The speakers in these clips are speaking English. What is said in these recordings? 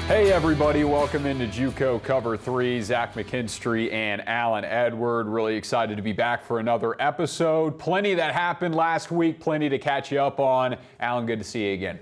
Hey everybody, welcome into JUCO Cover 3. Zach McKinstry and Alan Edward. Really excited to be back for another episode. Plenty that happened last week, plenty to catch you up on. Alan, good to see you again.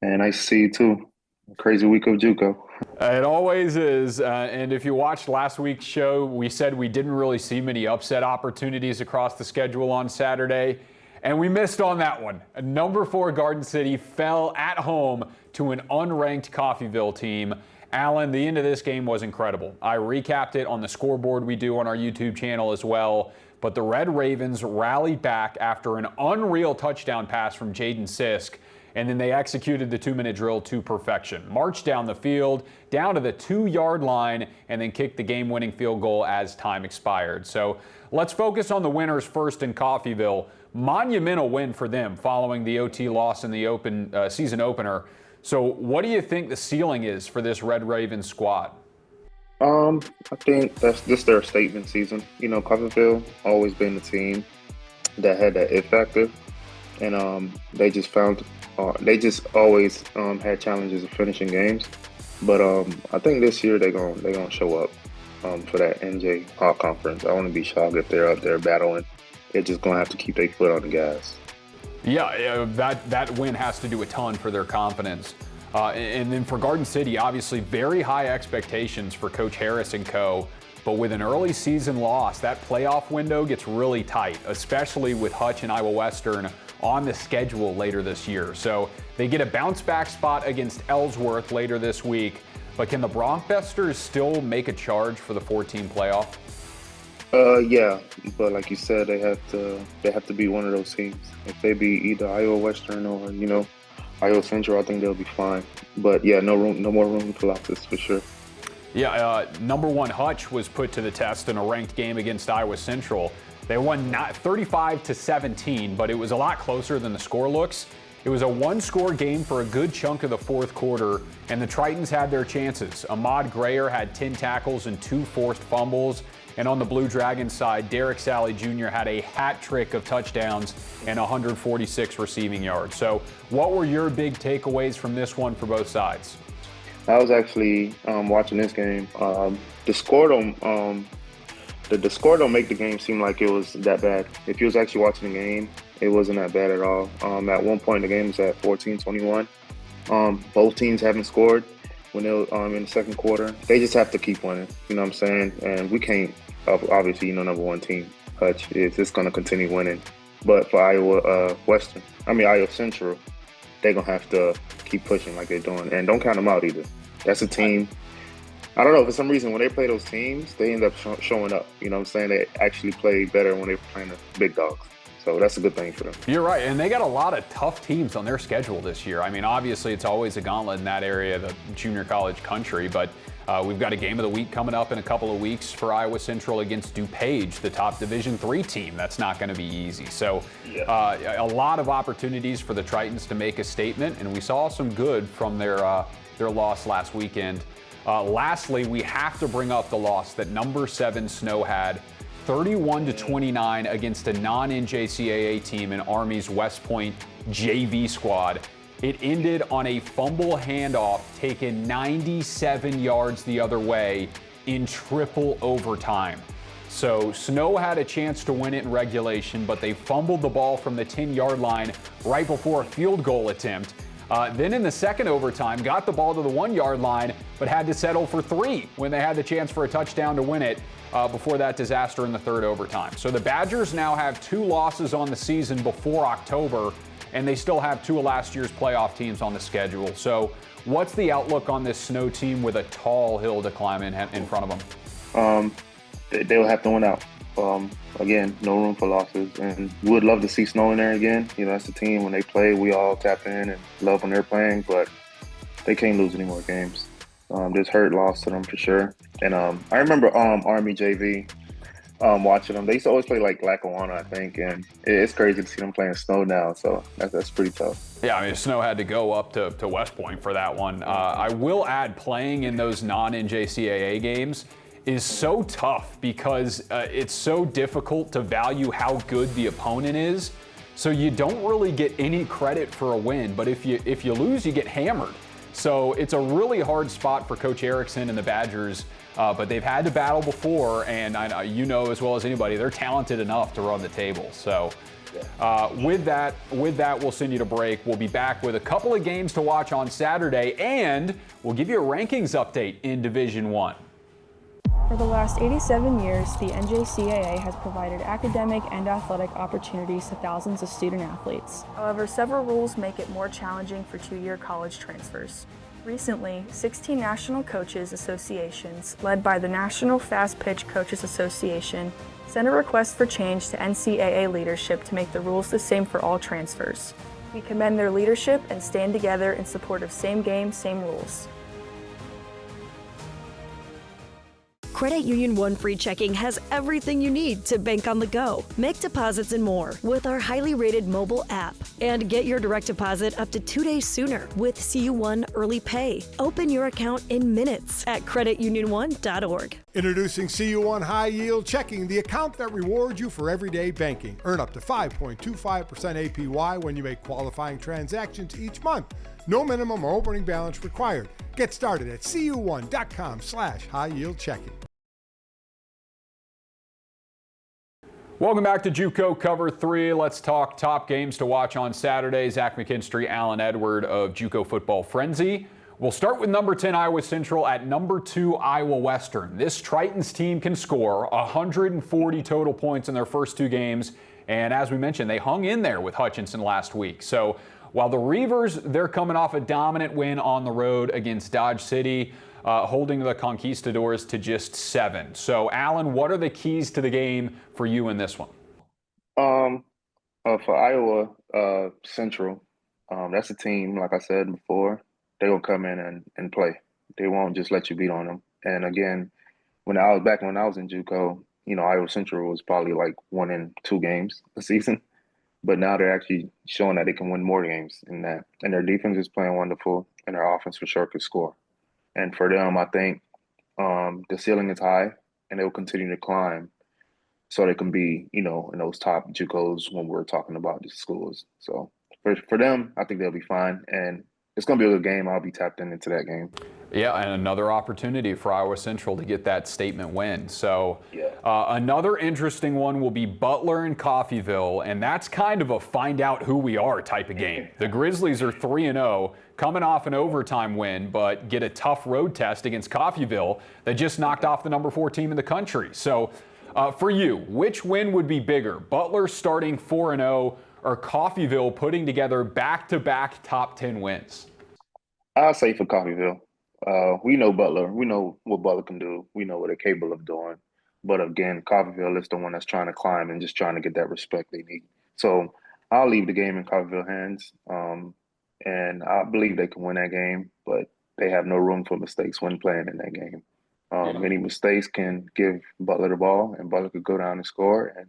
And nice to see you too. Crazy week of JUCO. It always is. And if you watched last week's show, we said we didn't really see many upset opportunities across the schedule on Saturday. And we missed on that one. Number 4 Garden City fell at home to an unranked Coffeyville team. Alan, the end of this game was incredible. I recapped it on the scoreboard we do on our YouTube channel as well. But the Red Ravens rallied back after an unreal touchdown pass from Jaden Sisk. And then they executed the 2-minute drill to perfection. Marched down the field, down to the 2-yard line, and then kicked the game-winning field goal as time expired. So let's focus on the winners first in Coffeyville. Monumental win for them following the OT loss in the season opener. So what do you think the ceiling is for this Red Ravens squad? I think that's just their statement season. You know, Coffeyville always been the team that had that it factor, and they just always had challenges of finishing games. But I think this year they're gonna show up for that NJCAA conference. I wouldn't be shocked if they're up there battling. They're just gonna have to keep their foot on the gas. Yeah, that win has to do a ton for their confidence. And then for Garden City, obviously very high expectations for Coach Harris and co. But with an early season loss, that playoff window gets really tight, especially with Hutch and Iowa Western on the schedule later this year. So they get a bounce back spot against Ellsworth later this week. But can the Broncbusters still make a charge for the 14 playoff? Yeah, but like you said, they have to be one of those teams. If they be either Iowa Western or Iowa Central, I think they'll be fine. But yeah, no more room for losses for sure. Yeah, number 1 Hutch was put to the test in a ranked game against Iowa Central. They won 35-17, but it was a lot closer than the score looks. It was a 1-score game for a good chunk of the fourth quarter, and the Tritons had their chances. Ahmad Grayer had 10 tackles and 2 forced fumbles. And on the Blue Dragons side, Derek Sally Jr. had a hat trick of touchdowns and 146 receiving yards. So what were your big takeaways from this one for both sides? I was actually watching this game. The score don't make the game seem like it was that bad. If you was actually watching the game, it wasn't that bad at all. At one point, the game was at 14-21. Both teams haven't scored when they were in the second quarter. They just have to keep winning. You know what I'm saying? And we can't. Obviously, number 1 team, Hutch, is just going to continue winning. But for Iowa Central, they're going to have to keep pushing like they're doing. And don't count them out either. That's a team. I don't know, for some reason, when they play those teams, they end up showing up. You know what I'm saying? They actually play better when they're playing the big dogs. So that's a good thing for them. You're right, and they got a lot of tough teams on their schedule this year. I mean, obviously, it's always a gauntlet in that area of the junior college country, but we've got a game of the week coming up in a couple of weeks for Iowa Central against DuPage, the top Division III team. That's not going to be easy. So a lot of opportunities for the Tritons to make a statement, and we saw some good from their loss last weekend. Lastly, we have to bring up the loss that number 7 Snow had, 31-29 against a non-NJCAA team in Army's West Point JV squad. It ended on a fumble handoff taken 97 yards the other way in triple overtime. So Snow had a chance to win it in regulation, but they fumbled the ball from the 10-yard line right before a field goal attempt. Then in the second overtime, got the ball to the 1-yard line, but had to settle for 3 when they had the chance for a touchdown to win it before that disaster in the third overtime. So the Badgers now have 2 losses on the season before October, and they still have 2 of last year's playoff teams on the schedule. So what's the outlook on this Snow team with a tall hill to climb in front of them? They'll have to win out. Again, no room for losses, and we would love to see Snow in there again. You know, that's the team. When they play, we all tap in and love when they're playing, but they can't lose any more games. There's hurt loss to them for sure. And I remember Army JV watching them. They used to always play like Lackawanna, I think, and it's crazy to see them playing Snow now. So that's pretty tough. Yeah, I mean, Snow had to go up to West Point for that one. I will add, playing in those non-NJCAA games is so tough because it's so difficult to value how good the opponent is. So you don't really get any credit for a win, but if you lose, you get hammered. So it's a really hard spot for Coach Erickson and the Badgers, but they've had to battle before, and you know as well as anybody, they're talented enough to run the table. So with that, we'll send you to break. We'll be back with a couple of games to watch on Saturday, and we'll give you a rankings update in Division I. For the last 87 years, the NJCAA has provided academic and athletic opportunities to thousands of student athletes. However, several rules make it more challenging for two-year college transfers. Recently, 16 national coaches associations, led by the National Fast Pitch Coaches Association, sent a request for change to NCAA leadership to make the rules the same for all transfers. We commend their leadership and stand together in support of same game, same rules. Credit Union One Free Checking has everything you need to bank on the go, make deposits and more with our highly rated mobile app. And get your direct deposit up to 2 days sooner with CU1 Early Pay. Open your account in minutes at creditunion1.org. Introducing CU1 High Yield Checking, the account that rewards you for everyday banking. Earn up to 5.25% APY when you make qualifying transactions each month. No minimum or opening balance required. Get started at cu1.com/high yield checking. Welcome back to JUCO Cover 3. Let's talk top games to watch on Saturday. Zach McKinstry, Alan Edward of JUCO Football Frenzy. We'll start with number 10 Iowa Central at number 2 Iowa Western. This Tritons team can score 140 total points in their first two games. And as we mentioned, they hung in there with Hutchinson last week. So while the Reavers, they're coming off a dominant win on the road against Dodge City, holding the Conquistadors to just 7. So, Alan, what are the keys to the game for you in this one? For Iowa Central, that's a team, like I said before, they're going to come in and play. They won't just let you beat on them. And again, when I was in JUCO, Iowa Central was probably like 1 in 2 games a season. But now they're actually showing that they can win more games than that. And their defense is playing wonderful, and their offense for sure could score. And for them, I think the ceiling is high, and they will continue to climb so they can be, in those top JUCOs when we're talking about these schools. So for them, I think they'll be fine. And it's going to be a good game. I'll be tapped into that game. Yeah, and another opportunity for Iowa Central to get that statement win. So another interesting one will be Butler and Coffeyville, and that's kind of a find out who we are type of game. The Grizzlies are 3-0, coming off an overtime win, but get a tough road test against Coffeyville that just knocked off the number 4 team in the country. So for you, which win would be bigger? Butler starting 4-0 or Coffeyville putting together back-to-back top 10 wins? I'll say for Coffeyville. We know Butler. We know what Butler can do. We know what they're capable of doing. But again, Coffeyville is the one that's trying to climb and just trying to get that respect they need. So I'll leave the game in Coffeyville hands. And I believe they can win that game, but they have no room for mistakes when playing in that game. Many mistakes can give Butler the ball, and Butler could go down and score. And,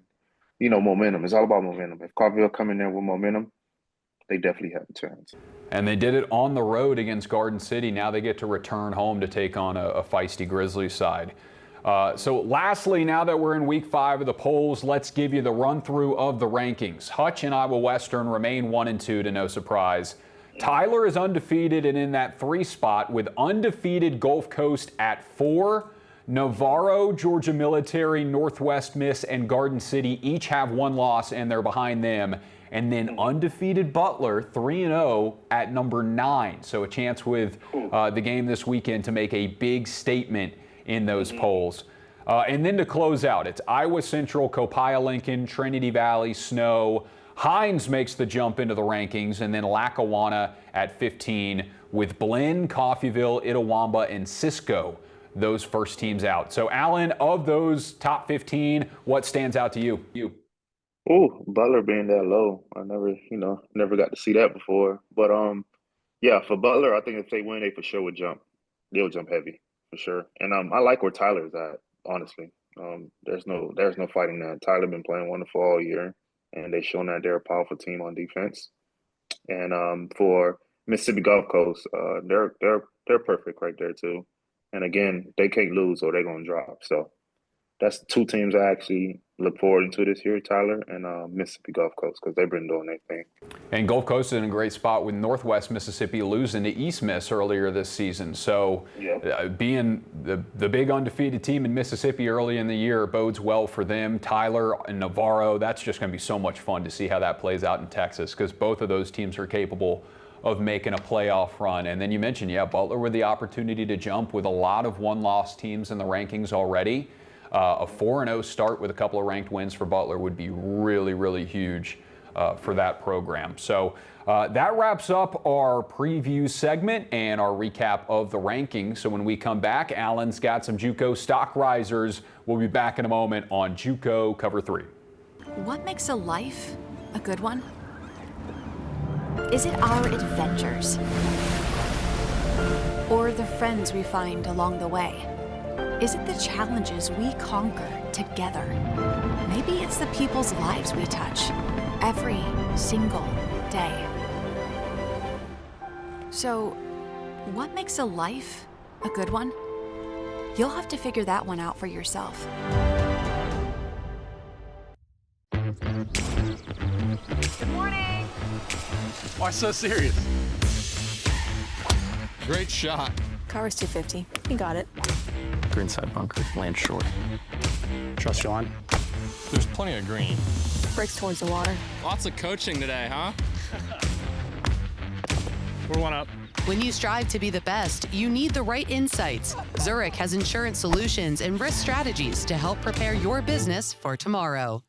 momentum. It's all about momentum. If Coffeyville come in there with momentum, they definitely have a chance. And they did it on the road against Garden City. Now they get to return home to take on a feisty Grizzlies side. So lastly, now that we're in week 5 of the polls, let's give you the run through of the rankings. Hutch and Iowa Western remain 1 and 2 to no surprise. Tyler is undefeated and in that 3 spot with undefeated Gulf Coast at 4. Navarro, Georgia Military, Northwest Miss, and Garden City each have 1 loss and they're behind them. And then undefeated Butler, 3-0 at number 9. So a chance with the game this weekend to make a big statement in those polls. And then to close out, it's Iowa Central, Copiah Lincoln, Trinity Valley, Snow. Hines makes the jump into the rankings, and then Lackawanna at 15 with Blinn, Coffeyville, Itawamba, and Cisco, those first teams out. So, Alan, of those top 15, what stands out to you? Oh, Butler being that low. I never got to see that before. But for Butler, I think if they win, they for sure would jump. They'll jump heavy for sure. And I like where Tyler's at, honestly. There's no fighting that. Tyler been playing wonderful all year, and they've shown that they're a powerful team on defense. And for Mississippi Gulf Coast, they're perfect right there too. And again, they can't lose or they're gonna drop. So that's 2 teams I actually, look forward to this year, Tyler, and Mississippi Gulf Coast, because they've been doing their thing. And Gulf Coast is in a great spot with Northwest Mississippi losing to East Miss earlier this season. So being the big undefeated team in Mississippi early in the year bodes well for them. Tyler and Navarro, that's just going to be so much fun to see how that plays out in Texas, because both of those teams are capable of making a playoff run. And then you mentioned, Butler with the opportunity to jump with a lot of one-loss teams in the rankings already. A 4-0 start with a couple of ranked wins for Butler would be really, really huge for that program. So that wraps up our preview segment and our recap of the rankings. So when we come back, Alan's got some JUCO stock risers. We'll be back in a moment on JUCO Cover 3. What makes a life a good one? Is it our adventures? Or the friends we find along the way? Is it the challenges we conquer together? Maybe it's the people's lives we touch every single day. So, what makes a life a good one? You'll have to figure that one out for yourself. Good morning. Why so serious? Great shot. Car was 250. He got it. Greenside bunker, land short. Trust your line. There's plenty of green. Brakes towards the water. Lots of coaching today, huh? We're one up. When you strive to be the best, you need the right insights. Zurich has insurance solutions and risk strategies to help prepare your business for tomorrow.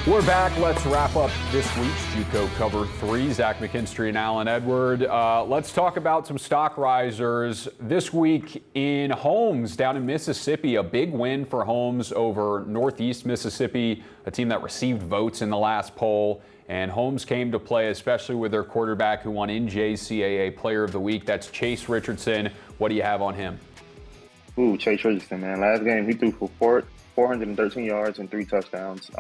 We're back. Let's wrap up this week's JUCO Cover 3. Zach McKinstry and Alan Edward. Let's talk about some stock risers. This week in Holmes down in Mississippi, a big win for Holmes over Northeast Mississippi, a team that received votes in the last poll. And Holmes came to play, especially with their quarterback who won NJCAA Player of the Week. That's Chase Richardson. What do you have on him? Ooh, Chase Richardson, man. Last game, he threw for 413 yards and 3 touchdowns.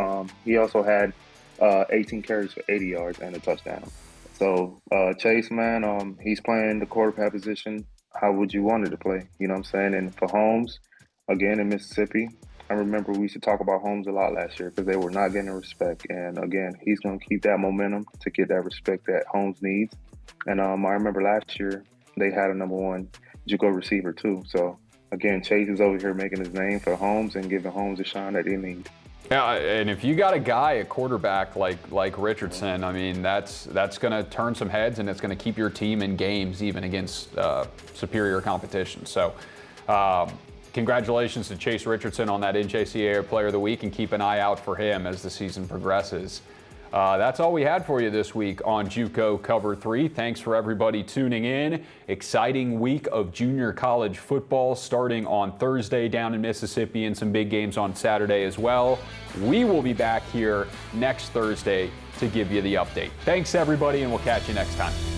He also had 18 carries for 80 yards and a touchdown. So Chase, man, he's playing the quarterback position. How would you want it to play? You know what I'm saying? And for Holmes, again, in Mississippi, I remember we used to talk about Holmes a lot last year because they were not getting respect. And again, he's going to keep that momentum to get that respect that Holmes needs. And I remember last year they had a #1 JUCO receiver too. So again, Chase is over here making his name for Holmes and giving Holmes a shine that he needs. Yeah, and if you got a guy, a quarterback like Richardson, I mean, that's going to turn some heads, and it's going to keep your team in games even against superior competition. So congratulations to Chase Richardson on that NJCAA Player of the Week, and keep an eye out for him as the season progresses. That's all we had for you this week on JUCO Cover 3. Thanks for everybody tuning in. Exciting week of junior college football starting on Thursday down in Mississippi, and some big games on Saturday as well. We will be back here next Thursday to give you the update. Thanks, everybody, and we'll catch you next time.